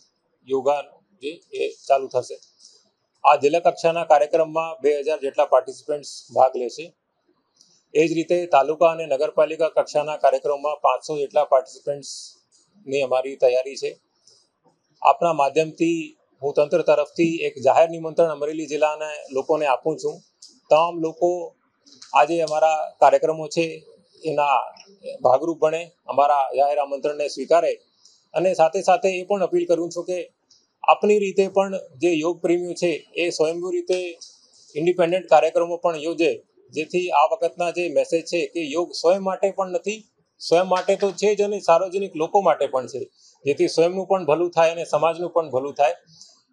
યોગા જે એ ચાલુ થશે. આ જિલ્લા કક્ષાના કાર્યક્રમમાં 2000 જેટલા પાર્ટિસિપન્ટ્સ ભાગ લેશે. એ જ રીતે તાલુકા અને નગરપાલિકા કક્ષાના કાર્યક્રમમાં 500 જેટલા પાર્ટિસિપન્ટ્સની અમારી તૈયારી છે. આપના માધ્યમથી હું તંત્ર તરફથી એક જાહેર નિમંત્રણ અમરેલી જિલ્લાના લોકોને આપું છું. તમામ લોકો આજે અમારા કાર્યક્રમો છે એના ભાગરૂપ બને, અમારા જાહેર આમંત્રણને સ્વીકારે અને સાથે સાથે એ પણ અપીલ કરું છું કે આપની રીતે પણ જે યોગ પ્રેમીઓ છે એ સ્વયંભૂ રીતે ઇન્ડિપેન્ડન્ટ કાર્યક્રમો પણ યોજે, જેથી આ વખતના જે મેસેજ છે કે યોગ સ્વયં માટે પણ નથી, સ્વયં માટે તો છે જ અને સાર્વજનિક લોકો માટે પણ છે, જેથી સ્વયંનું પણ ભલું થાય અને સમાજનું પણ ભલું થાય.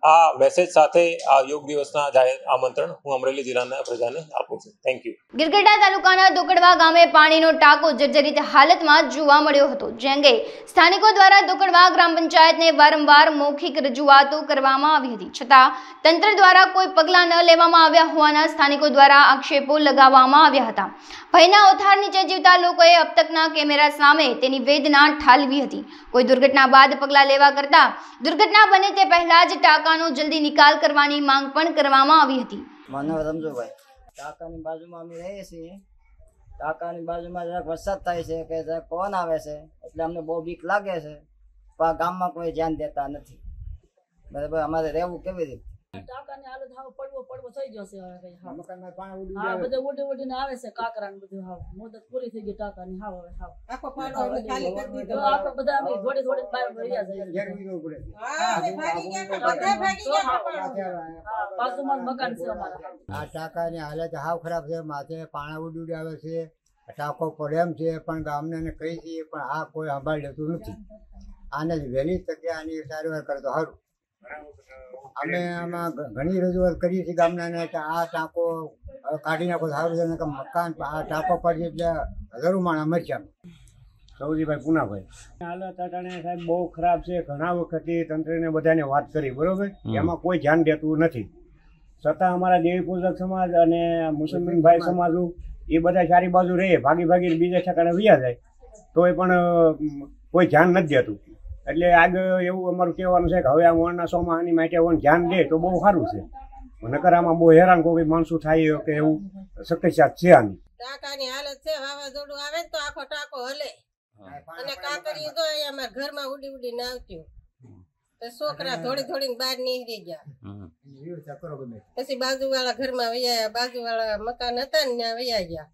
આ મેસેજ સાથે આ યોગ દિવસના જાહેર આમંત્રણ હું અમરેલી જિલ્લાના પ્રજાને આપું છું. Thank you. ગીરગઢડા તાલુકાના દોકડવા ગામે પાણીનો ટાંકો જર્જરિત હાલતમાં જોવા મળ્યો હતો, જે અંગે સ્થાનિકો દ્વારા દોકડવા ગ્રામ પંચાયતને વારંવાર મૌખિક રજૂઆતો કરવામાં આવી હતી, છતાં તંત્ર દ્વારા કોઈ પગલાં ન લેવામાં આવ્યા હોવાના સ્થાનિકો દ્વારા આક્ષેપો લગાવવામાં આવ્યા હતા. ભયના ઓથાર નીચે જીવતા લોકોએ અબ તકના કેમેરા સામે તેની વેદના ઠાલવી હતી. કોઈ દુર્ઘટના બાદ પગલાં લેવા કરતા દુર્ઘટના બને તે પહેલા જ ટાંકાનો જલ્દી નિકાલ કરવાની માંગ પણ કરવામાં આવી હતી. માનવ રમજુભાઈ, ટાંકાની બાજુમાં અમે રહીએ છીએ. ટાંકાની બાજુમાં જરાક વરસાદ થાય છે કે જરાક પવન આવે છે એટલે અમને બહુ બીક લાગે છે, પણ ગામમાં કોઈ ધ્યાન દેતા નથી. બરાબર, અમારે રહેવું કેવી રીતે? ટાંકાની હાલત હાવ પડવો થઈ ગયો છે. હવે મકાનમાં પાણી ઉડીને આવે છે, કાકરા ને બધું હાવ મુદત પૂરી થઈ ગઈ ટાંકાની. હાવ હવે હાવ આખો પાડો ખાલી કરી દીધો. આપણે બધા અમે જોડે બહાર વળ્યા જાય. બાજુમાં મકાન છે અમારા. આ ટાંકાની હાલત હાવ ખરાબ છે, માથે પાણી ઉડી આવે છે, ટાંકો પડે એમ છે, પણ ગામને કહી છીએ પણ આ કોઈ સંભાળ લેતું નથી. આને વહેલી તકે આની સારવાર કરે તો સારું. અમે આમાં ઘણી રજૂઆત કરીએ છીએ ગામનાને કે આ ટાંકો કાઢી નાખો સારું છે, કે મકાન આ ટાંકો પડી એટલે હજારો માણસ મરશે. સૌજીભાઈ પુનાભાઈ, હાલત અટાણે સાહેબ બહુ ખરાબ છે. ઘણા વખતથી તંત્રને બધાને વાત કરી, બરોબર, એમાં કોઈ ધ્યાન દેતું નથી. છતાં અમારા દેવી પૂજક સમાજ અને મુસલમાન ભાઈ સમાજ એ બધા ચારી બાજુ રહે, ભાગી બીજા ઠેકાણે વ્યા જાય તોય પણ કોઈ ધ્યાન નથી દેતું. એટલે આગળ એવું અમારું કહેવાનું છે કે હવે આ વણના સોમાની માટે ધ્યાન દે તો બહુ સારું છે. નકર આમાં બહુ હેરાન કોઈ માણસો થાય કે એવું શક્યતા છે. આની ટાંકાની હાલત છે, વાવાઝોડું આવે તો આખો ટાંકો હલે અને કાકરી તો અમારા ઘરમાં ઉડીને આવતી. તો છોકરા થોડી બહાર નીકળી ગયા, પછી બાજુવાળા ઘરમાં વૈયા, બાજુવાળા મકાન હતા ને ત્યાં વૈયા ગયા.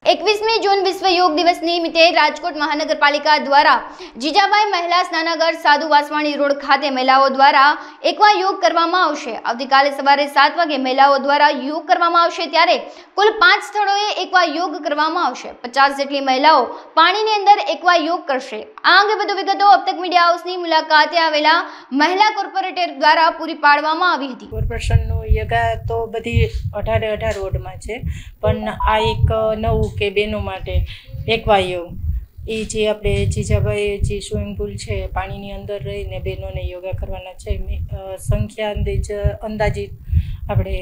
21મી જૂન વિશ્વ યોગ દિવસ નિમિત્તે રાજકોટ મહાનગરપાલિકા દ્વારા જીજાબાઈ મહિલા સ્નાનાગાર સાધુ વાસવાણી રોડ ખાતે મહિલાઓ દ્વારા એકવા યોગ કરવામાં આવશે. આવતીકાલે સવારે 7 વાગે મહિલાઓ દ્વારા યોગ કરવામાં આવશે, ત્યારે કુલ 5 સ્થળોએ એકવા યોગ કરવામાં આવશે. 50 જેટલી મહિલાઓ પાણીની અંદર એકવા યોગ કરશે. આ અંગે વધુ વિગતો અબતક મીડિયા હાઉસની મુલાકાતે આવેલા મહિલા કોર્પોરેટર દ્વારા પૂરી પાડવામાં આવી હતી. કોર્પોરેશનનું યોગા તો બધી 18 વોર્ડમાં છે, પણ આ એક નવું કે બહેનો માટે એકવા યોગ એ જે આપણે જીજાભાઈ જે સ્વિમિંગ પુલ છે પાણીની અંદર રહીને બહેનોને યોગા કરવાના છે. સંખ્યા અંદાજિત આપણે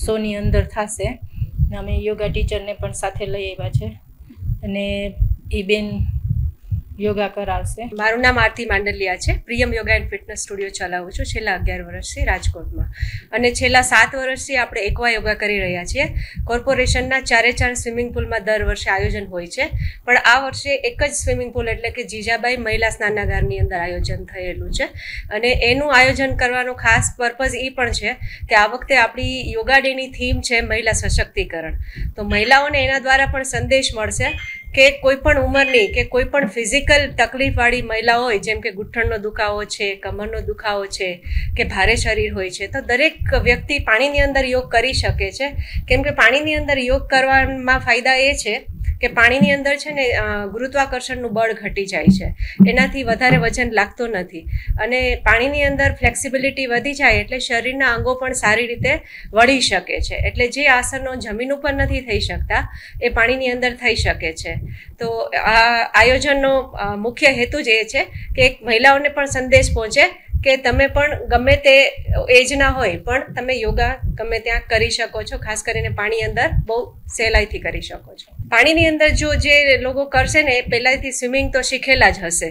100ની અંદર થશે. અમે યોગા ટીચરને પણ સાથે લઈ આવ્યા છે અને એ બેન યોગા કરાવશે. મારું નામ આરતી માંડલિયા છે. Priyam yoga and fitness studio ચલાવું છું છેલ્લા 11 વર્ષથી રાજકોટમાં, અને છેલ્લા 7 વર્ષથી આપણે એકવા યોગા કરી રહ્યા છીએ. કોર્પોરેશનના 4 સ્વિમિંગ પુલમાં દર વર્ષે આયોજન હોય છે, પણ આ વર્ષે એક જ સ્વિમિંગ પુલ એટલે કે જીજાબાઈ મહિલા સ્નાનાગારની અંદર આયોજન થયેલું છે. અને એનું આયોજન કરવાનો ખાસ પર્પઝ એ પણ છે કે આ વખતે આપણી યોગા ડેની થીમ છે મહિલા સશક્તિકરણ. તો મહિલાઓને એના દ્વારા પણ સંદેશ મળશે કે કોઈ પણ ઉંમરની કે કોઈ પણ ફિઝિકલ તકલીફવાળી મહિલા હોય, જેમ કે ગુઠ્ઠણનો દુખાવો છે, કમરનો દુખાવો છે કે ભારે શરીર હોય છે, તો દરેક વ્યક્તિ પાણીની અંદર યોગ કરી શકે છે. કેમ કે પાણીની અંદર યોગ કરવામાં ફાયદા એ છે કે પાણીની અંદર છે ને ગુરુત્વાકર્ષણનું બળ ઘટી જાય છે, એનાથી વધારે વજન લાગતો નથી, અને પાણીની અંદર ફ્લેક્સિબિલિટી વધી જાય એટલે શરીરના અંગો પણ સારી રીતે વળી શકે છે. એટલે જે આસનો જમીન ઉપર નથી થઈ શકતા એ પાણીની અંદર થઈ શકે છે. તો આ આયોજનનો મુખ્ય હેતુ જ એ છે કે એક મહિલાઓને પણ સંદેશ પહોંચે કે તમે પણ ગમે તે એજના હોય પણ તમે યોગા ગમે ત્યાં કરી શકો છો, ખાસ કરીને પાણી અંદર બહુ સહેલાઈથી કરી શકો છો. પાણીની અંદર જો જે લોકો કરશે ને એ પહેલાંથી સ્વિમિંગ તો શીખેલા જ હશે,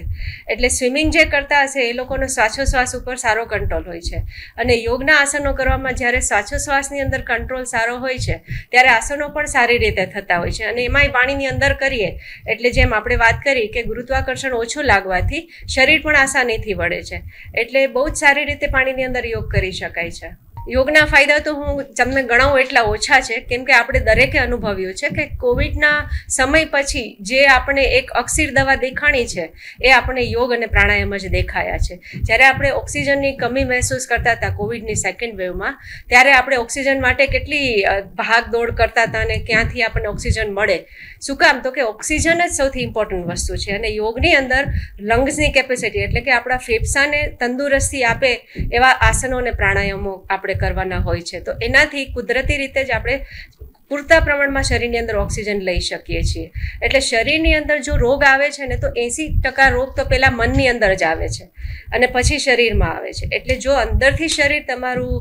એટલે સ્વિમિંગ જે કરતા હશે એ લોકોનો શ્વાસોશ્વાસ ઉપર સારો કંટ્રોલ હોય છે. અને યોગના આસનો કરવામાં જ્યારે શ્વાસોશ્વાસની અંદર કંટ્રોલ સારો હોય છે ત્યારે આસનો પણ સારી રીતે થતા હોય છે. અને એમાંય પાણીની અંદર કરીએ એટલે જેમ આપણે વાત કરી કે ગુરુત્વાકર્ષણ ઓછું લાગવાથી શરીર પણ આસાનીથી વળે છે, એટલે બહુ જ સારી રીતે પાણીની અંદર યોગ કરી શકાય છે. યોગના ફાયદા તો હું તમને ગણાવું એટલા ઓછા છે, કેમ કે આપણે દરેકે અનુભવ્યું છે કે કોવિડના સમય પછી જે આપણે એક અક્સિર દવા દેખાણી છે એ આપણે યોગ અને પ્રાણાયામ જ દેખાયા છે. જ્યારે આપણે ઓક્સિજનની કમી મહેસૂસ કરતા હતા કોવિડની સેકન્ડ વેવમાં, ત્યારે આપણે ઓક્સિજન માટે કેટલી ભાગ દોડ કરતા હતા અને ક્યાંથી આપણને ઓક્સિજન મળે. શું કામ? તો કે ઓક્સિજન જ સૌથી ઇમ્પોર્ટન્ટ વસ્તુ છે. અને યોગની અંદર લંગ્સની કેપેસિટી એટલે કે આપણા ફેફસાને તંદુરસ્તી આપે એવા આસનો અને પ્રાણાયામો આપણે કરવાના હોય છે. તો એનાથી કુદરતી રીતે જ આપણે પૂરતા પ્રમાણમાં શરીરની અંદર ઓક્સિજન લઈ શકીએ છીએ. એટલે શરીરની અંદર જો રોગ આવે છે ને તો 80% રોગ તો પહેલાં મનની અંદર જ આવે છે અને પછી શરીરમાં આવે છે. એટલે જો અંદરથી શરીર તમારું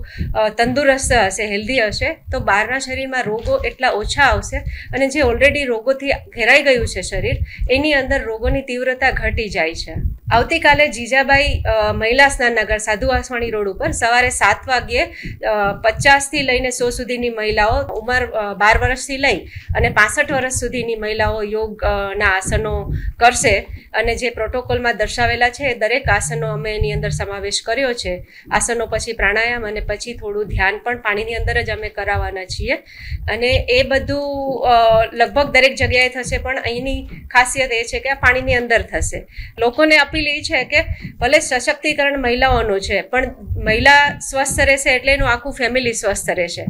તંદુરસ્ત હશે, હેલ્ધી હશે, તો બહારના શરીરમાં રોગો એટલા ઓછા આવશે. અને જે ઓલરેડી રોગોથી ઘેરાઈ ગયું છે શરીર, એની અંદર રોગોની તીવ્રતા ઘટી જાય છે. આવતીકાલે જીજાબાઈ મહિલા સ્નાનનગર સાધુ વાસવાણી રોડ ઉપર સવારે 7 વાગ્યે 50થી લઈને 100 સુધીની મહિલાઓ, ઉંમર 12 વર્ષથી લઈ અને 65 વર્ષ સુધીની મહિલાઓ યોગના આસનો કરશે. અને જે પ્રોટોકોલમાં દર્શાવેલા છે એ દરેક આસનો અમે એની અંદર સમાવેશ કર્યો છે. આસનો પછી પ્રાણાયામ અને પછી થોડું ધ્યાન પણ પાણીની અંદર જ અમે કરાવવાના છીએ. અને એ બધું લગભગ દરેક જગ્યાએ થશે, પણ અહીંની ખાસિયત એ છે કે આ પાણીની અંદર થશે. લોકોને અપીલ એ છે કે ભલે સશક્તિકરણ મહિલાઓનું છે, પણ મહિલા સ્વસ્થ રહેશે એટલે એનું આખું ફેમિલી સ્વસ્થ રહેશે.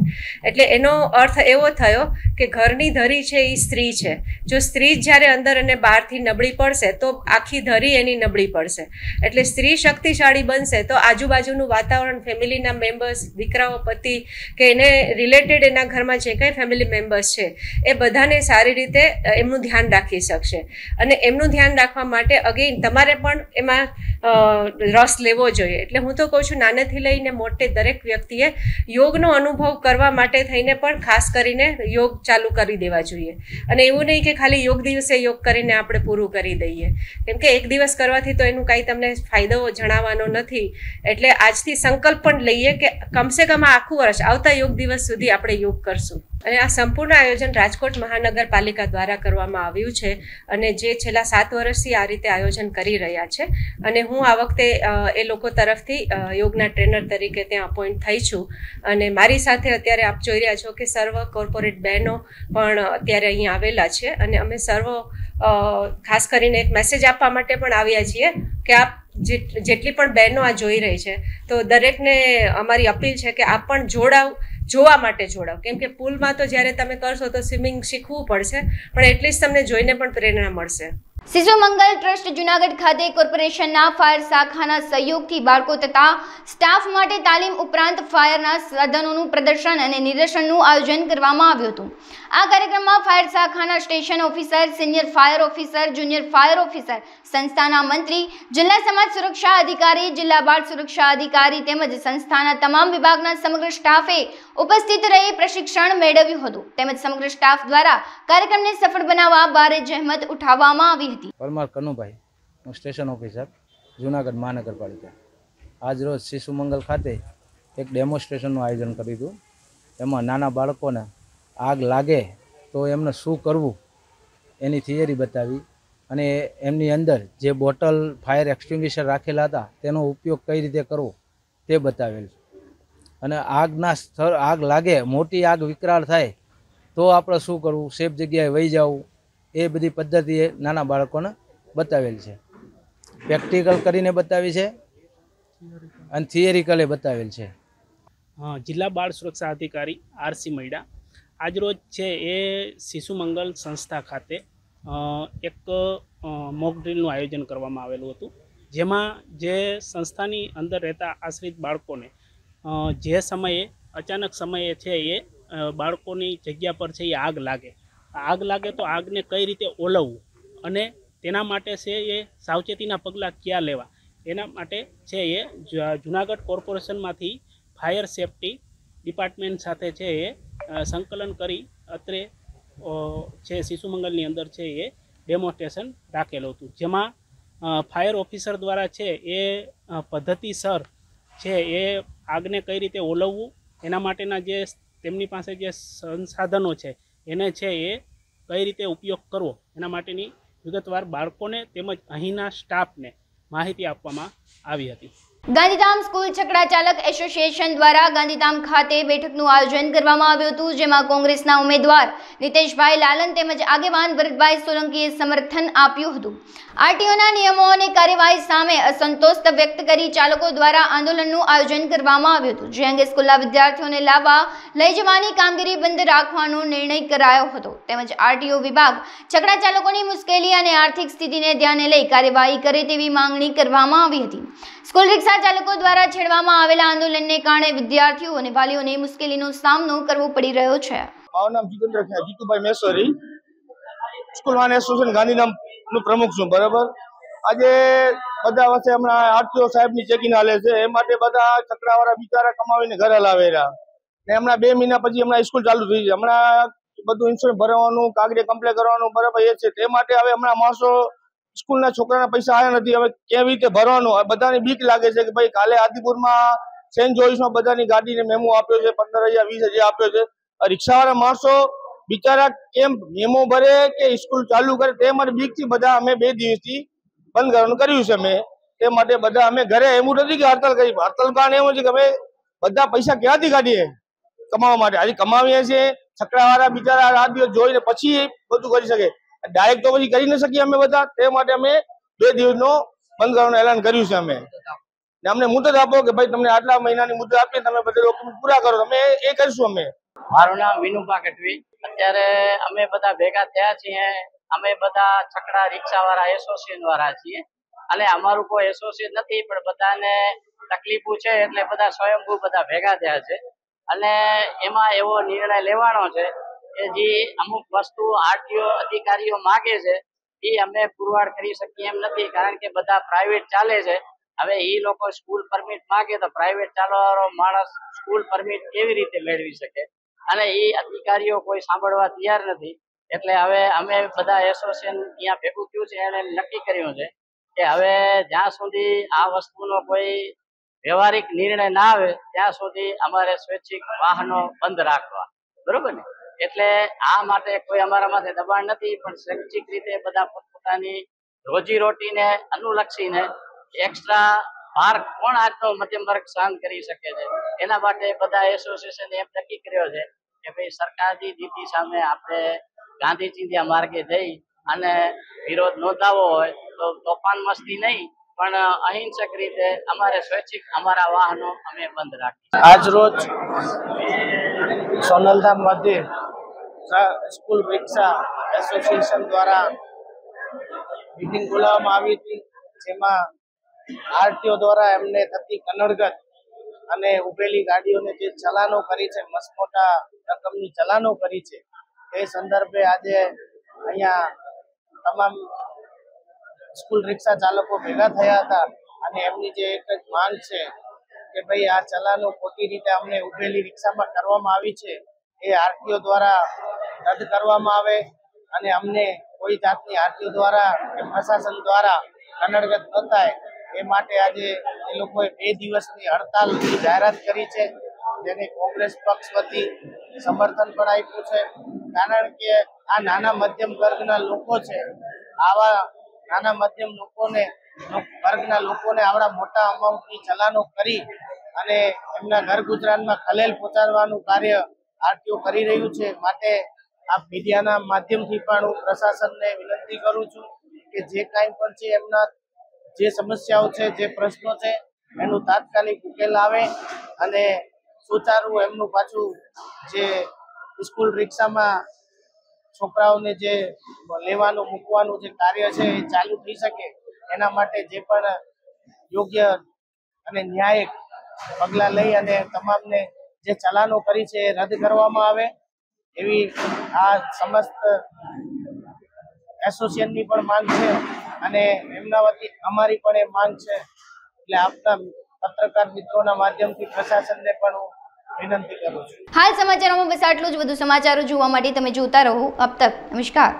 એટલે એનો અર્થ એવો થયો કે ઘરની ધરી છે એ સ્ત્રી છે. જો સ્ત્રી જ્યારે અંદર અને બહારથી નબળી પડશે તો આખી ધરી એની નબળી પડશે. એટલે સ્ત્રી શક્તિશાળી બનશે તો આજુબાજુનું વાતાવરણ, ફેમિલીના મેમ્બર્સ, દીકરાઓ, પતિ કે એને રિલેટેડ એના ઘરમાં જે કંઈ ફેમિલી મેમ્બર્સ છે એ બધાને સારી રીતે એમનું ધ્યાન રાખી શકશે. અને એમનું ધ્યાન રાખવા માટે અગેન તમારે પણ એમાં રસ લેવો જોઈએ. એટલે હું તો કહું છું, નાનેથી લઈને મોટે દરેક વ્યક્તિએ યોગનો અનુભવ કરવા માટે થઈને પણ ખાસ કરીને યોગ ચાલુ કરી દેવા જોઈએ. અને એવું નહીં કે ખાલી યોગ દિવસે યોગ કરીને આપણે પૂરું કરી દઈએ, કેમ કે એક દિવસ કરવાથી તો એનું કાંઈ તમને ફાયદો જણાવવાનો નથી. એટલે આજથી સંકલ્પ પણ લઈએ કે કમસે કમ આખું વર્ષ આવતા યોગ દિવસ સુધી આપણે યોગ કરશું. અને આ સંપૂર્ણ આયોજન રાજકોટ મહાનગરપાલિકા દ્વારા કરવામાં આવ્યું છે અને જે છેલ્લા 7 વર્ષથી આ રીતે આયોજન કરી રહ્યા છે. અને હું આ વખતે એ લોકો તરફથી યોગના ટ્રેનર તરીકે ત્યાં અપોઇન્ટ થઈ છું. અને મારી સાથે અત્યારે આપ જોઈ રહ્યા છો કે સર્વ કોર્પોરેટ બહેનો પણ અત્યારે અહીં આવેલા છે. અને અમે સર્વ ખાસ કરીને એક મેસેજ આપવા માટે પણ આવ્યા છીએ કે આપ જેટલી પણ બહેનો આ જોઈ રહી છે તો દરેકને અમારી અપીલ છે કે આપ પણ જોવા માટે જોડાવ. કેમ કે પુલમાં તો જ્યારે તમે કરશો તો સ્વિમિંગ શીખવું પડશે, પણ એટલીસ્ટ તમને જોઈને પણ પ્રેરણા મળશે. શિશુ મંગલ ટ્રસ્ટ જૂનાગઢ ખાતે કોર્પોરેશનના ફાયર શાખાના સહયોગથી બાળકો તથા સ્ટાફ માટે તાલીમ ઉપરાંત ફાયરના સાધનોનું પ્રદર્શન અને નિદર્શનનું આયોજન કરવામાં આવ્યું હતું. આ કાર્યક્રમમાં ફાયર શાખાના station officer, senior fire officer, junior fire officer, સંસ્થાના મંત્રી, જિલ્લા સમાજ સુરક્ષા અધિકારી, જિલ્લા બાળ સુરક્ષા અધિકારી તેમજ સંસ્થાના તમામ વિભાગના સમગ્ર સ્ટાફે ઉપસ્થિત રહી પ્રશિક્ષણ મેળવ્યું હતું. તેમજ સમગ્ર સ્ટાફ દ્વારા કાર્યક્રમને સફળ બનાવવા ભારે જહેમત ઉઠાવવામાં આવી હતી. પરમાર કનુભાઈ, હું સ્ટેશન ઓફિસર, જૂનાગઢ મહાનગરપાલિકા. આજ રોજ શિશુ મંગલ ખાતે એક ડેમોન્સ્ટ્રેશનનું આયોજન કર્યું હતું. એમાં નાના બાળકોને આગ લાગે તો એમને શું કરવું એની થિયરી બતાવી અને એમની અંદર જે બોટલ ફાયર એક્સટિંગ્વિશર રાખેલા હતા તેનો ઉપયોગ કઈ રીતે કરવો તે બતાવેલ છે. અને આગના સ્થળ આગ લાગે, મોટી આગ વિકરાળ થાય તો આપણે શું કરવું, સેફ જગ્યાએ વહી જવું, એ બધી પદ્ધતિએ નાના બાળકોને બતાવેલ છે. પ્રેક્ટિકલ કરીને બતાવી છે અને થિયરિકલે બતાવેલ છે. જિલ્લા બાળ સુરક્ષા અધિકારી આરસી મૈડા આજરોજ છે એ શિશુ મંગલ સંસ્થા ખાતે એક મોક ડ્રીલનું આયોજન કરવામાં આવેલું હતું, જેમાં જે સંસ્થાની અંદર રહેતા આશ્રિત બાળકોને જે સમયે અચાનક સમયે છે એ બાળકોની જગ્યા પર છે એ આગ લાગે તો આગને કઈ રીતે ઓલવવું અને તેના માટે છે એ સાવચેતીના પગલાં ક્યાં લેવા, એના માટે છે એ જૂનાગઢ કોર્પોરેશનમાંથી ફાયર સેફટી ડિપાર્ટમેન્ટ સાથે છે એ સંકલન કરી અત્રે છે શિશુ મંગલની અંદર છે એ ડેમોન્સ્ટ્રેશન રાખેલું હતું, જેમાં ફાયર ઓફિસર દ્વારા છે એ પદ્ધતિસર છે એ આગને કઈ રીતે ઓલવવું એના માટેના જે તેમની પાસે જે સંસાધનો છે એને છે એ કઈ રીતે ઉપયોગ કરવો એના માટેની વિગતવાર બાળકોને તેમજ અહીંના સ્ટાફને માહિતી આપવામાં આવી હતી. ગાંધીધામ સ્કૂલ છકડા ચાલક એસોસિએશન દ્વારા ગાંધીધામ ખાતે બેઠકનું આયોજન કરવામાં આવ્યું હતું, જેમાં કોંગ્રેસના ઉમેદવાર નીતેશભાઈ લાલન તેમજ આગેવાન ભરતભાઈ સોલંકીએ સમર્થન આપ્યું હતું. આરટીઓના નિયમો અને કાર્યવાહી સામે અસંતોષ વ્યક્ત કરી ચાલકો દ્વારા આંદોલનનું આયોજન કરવામાં આવ્યું હતું, જે અંગે સ્કૂલના વિદ્યાર્થીઓને લાવવા લઈ જવાની કામગીરી બંધ રાખવાનો નિર્ણય કરાયો હતો. તેમજ આરટીઓ વિભાગ છકડા ચાલકોની મુશ્કેલી અને આર્થિક સ્થિતિને ધ્યાને લઈ કાર્યવાહી કરે તેવી માંગણી કરવામાં આવી હતી. સ્કૂલ રિક્ષા ચાલકો દ્વારા છેડવામાં આવેલા આંદોલનને કારણે વિદ્યાર્થીઓ અને વાલીઓને મુશ્કેલીનો સામનો કરવો પડી રહ્યો છે. મારું નામ Jitubhai Meshwari, school van association Gandhidham નું પ્રમુખ છું. બરાબર, આજે બધા વચ્ચે હમણાં આરટીઓ સાહેબની ચેકિંગ હાલે છે, એ માટે બધા છકડાવાળા બિચારા કમાવીને ઘરે લાવે રહ્યા ને હમણાં 2 મહિના પછી હમણાં સ્કૂલ ચાલુ થઈ છે. હમણાં બધું ઇન્સ્યોરન્સ ભરવાનું, કાગળે કમ્પ્લેન કરવાનું, બરાબર એ છે. તે માટે હવે હમણાં માણસો સ્કૂલના છોકરાના પૈસા આવ્યા નથી, હવે કેવી રીતે ભરવાનું બધાની બીક લાગે છે કે ભાઈ કાલે આદિપુરમાં સેન્ટ જોઈસમાં બધાની ગાડીને મેમો આપ્યો છે, 15,000 20,000 આપ્યો છે. રિક્ષાવાળા માણસો બિચારા કેમ મેમો ભરે કે સ્કૂલ ચાલુ કરે તે માટે બીકથી બધા અમે 2 દિવસથી બંધ કરવાનું કર્યું છે. અમે તે માટે બધા અમે ઘરે એવું નથી કે હડતાલ કરી, હડતાલ કારણ એવું છે કે અમે બધા પૈસા ક્યાંથી કાઢીએ કમાવા માટે. આજે કમાવીએ છીએ, છકડાવાળા બિચારા રાત દિવસ જોઈને પછી બધું કરી શકે, ડાયરેક્ટ તો પછી કરી ન શકીએ અમે બધા. તે માટે અમે 2 દિવસનો બંધ કરવાનું એલાન કર્યું છે. અમે ને અમને મુદત આપો કે ભાઈ તમને આટલા મહિનાની મુદત આપીએ, તમે બધા ડોક્યુમેન્ટ પૂરા કરો, અમે એ કરીશું. અમે મારું નામ વિનુભા ગઢવી. અત્યારે અમે બધા ભેગા થયા છીએ, અમે બધા છકડા રિક્ષાવાળા એસોસિએશન વાળા છીએ અને અમારું કોઈ એસોસિએશન નથી, પણ બધાને તકલીફો છે એટલે બધા સ્વયંભૂ બધા ભેગા થયા છે અને એમાં એવો નિર્ણય લેવાનો છે કે જે અમુક વસ્તુ આરટીઓ અધિકારીઓ માગે છે એ અમે પુરવાર કરી શકીએ એમ નથી, કારણ કે બધા પ્રાઇવેટ ચાલે છે. હવે એ લોકો સ્કૂલ પરમિટ માગે તો પ્રાઇવેટ ચાલવાવાળો માણસ સ્કૂલ પરમિટ કેવી રીતે મેળવી શકે અને એ અધિકારીઓ કોઈ સાંભળવા તૈયાર નથી. એટલે હવે અમે બધા એસોસિએશન અહીંયા ભેગું થયું છે એને નક્કી કર્યું છે કે હવે જ્યાં સુધી આ વસ્તુનો કોઈ વ્યવહારિક નિર્ણય ના આવે ત્યાં સુધી અમારે સ્વૈચ્છિક વાહનો બંધ રાખવા. બરોબર ને? એટલે આ માટે કોઈ અમારા માથે દબાણ નથી, પણ સ્વૈચ્છિક રીતે બધા પોતપોતાની રોજીરોટીને અનુલક્ષીને એક્સ્ટ્રા ભાર કોણ આજનો મધ્યમ વર્ગ સહન કરી શકે છે એના માટે બધા એસોસિએશન એમ નક્કી કર્યો છે કે ભાઈ સરકારની નીતિ સામે આપણે ગાંધીજીના માર્ગે જઈ અને વિરોધ નોંધાવવો હોય તો તોફાન મસ્તી નહીં પણ અહિંસક રીતે અમારે સ્વૈચ્છિક અમારા વાહનો અમે બંધ રાખીએ. આજ રોજ સોનલધામ મધ્યે સ્કૂલ રિક્ષા એસોસિએશન દ્વારા મીટિંગ બોલાવવામાં આવી હતી, જેમાં આરટીઓ દ્વારા એમને થતી કનડગત અને ઉભેલી ગાડીઓને જે ચલાનો કરી છે, મસમોટા રકમની ચલાનો કરી છે, એ સંદર્ભે આજે અહીંયા તમામ સ્કૂલ રિક્ષા ચાલકો ભેગા થયા હતા અને એમની જે એક જ માંગ છે કે ભાઈ આ ચલાનો ખોટી રીતે અમને ઉભેલી રિક્ષામાં કરવામાં આવી છે એ આરટીઓ દ્વારા રદ કરવામાં આવે અને અમને કોઈ જાતની આરટીઓ દ્વારા કે પ્રશાસન દ્વારા કનડગત ન થાય એ માટે આજે એ લોકોએ 2 દિવસની હડતાલની જાહેરાત કરી છે, જેને કોંગ્રેસ પક્ષ વતી સમર્થન પણ આપ્યું છે. કારણ કે આ નાના મધ્યમ વર્ગના લોકો છે, આવા નાના મધ્યમ વર્ગના લોકોને આવડા મોટા અમાઉન્ટની ચલાનો કરી અને એમના ઘર ગુજરાતમાં ખલેલ પહોંચાડવાનું કાર્ય આરટીઓ કરી રહ્યું છે. માટે આ મીડિયાના માધ્યમથી પણ હું પ્રશાસનને વિનંતી કરું છું કે જે કાંઈ પણ છે એમના જે સમસ્યાઓ છે, જે પ્રશ્નો છે એનું તાત્કાલિક ઉકેલ આવે અને સુચારું એમનું પાછું જે સ્કૂલ રિક્ષામાં છોકરાઓને જે લેવાનું મૂકવાનું જે કાર્ય છે એ ચાલુ થઈ શકે. એના માટે જે પણ યોગ્ય અને ન્યાયિક પગલાં લઈ અને તમામને જે ચલાનો કરી છે એ રદ કરવામાં આવે એવી આ સમસ્ત એસોસિએશનની પણ માંગ છે અને એમના વતી અમારી પણ એ માંગ છે. એટલે આપના પત્રકાર મિત્રોના માધ્યમથી પ્રશાસનને પણ હું વિનંતી કરું છું। હાલ સમાચારોમાં બસ આટલું જ। વધુ સમાચારો જોવા માટે તમે જોતા રહો અબ તક। નમસ્કાર।